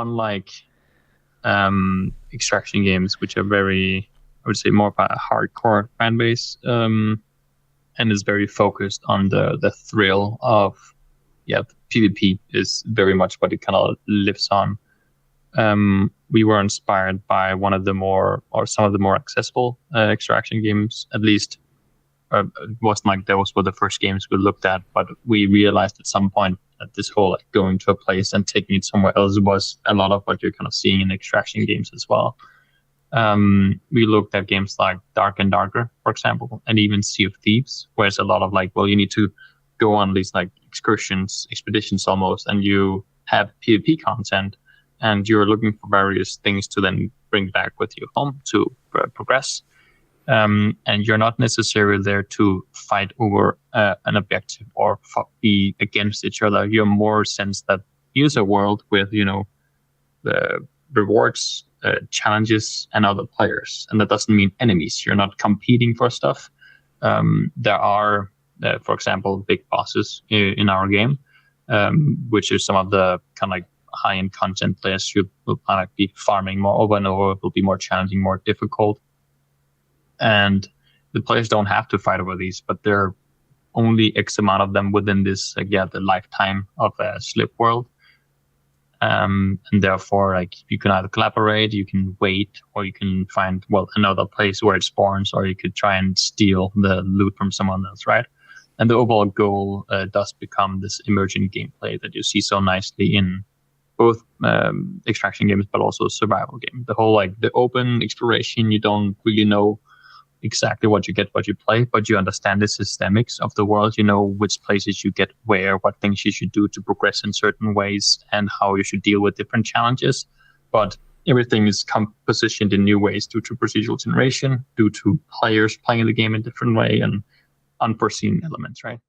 unlike extraction games, which are very, I would say, more of a hardcore fan base, and is very focused on the thrill of, yeah, PvP is very much what it kind of lives on. We were inspired by one of the more, or some of the more accessible extraction games, at least. It wasn't like those were the first games we looked at, but we realized at some point that this whole like going to a place and taking it somewhere else was a lot of what you're kind of seeing in extraction games as well. We looked at games like Dark and Darker, for example, and even Sea of Thieves, where it's a lot of like, well, you need to go on these like excursions, expeditions almost, and you have PvP content, and you're looking for various things to then bring back with you home to progress. And you're not necessarily there to fight over an objective or be against each other. You're more sense that here's a world with, the rewards, challenges, and other players. And that doesn't mean enemies. You're not competing for stuff. There are, for example, big bosses in our game, which is some of the kind of like high-end content players who will kind of be farming more over and over. It will be more challenging, more difficult. And the players don't have to fight over these, but there are only X amount of them within this, the lifetime of a Slip world. And therefore, like, you can either collaborate, you can wait, or you can find, another place where it spawns, or you could try and steal the loot from someone else, right? And the overall goal does become this emergent gameplay that you see so nicely in both extraction games, but also survival game. The whole, like, the open exploration, you don't really know exactly what you get, what you play, but you understand the systemics of the world. You know which places you get where, what things you should do to progress in certain ways, and how you should deal with different challenges. But everything is positioned in new ways due to procedural generation, due to players playing the game in a different way, and unforeseen elements, right?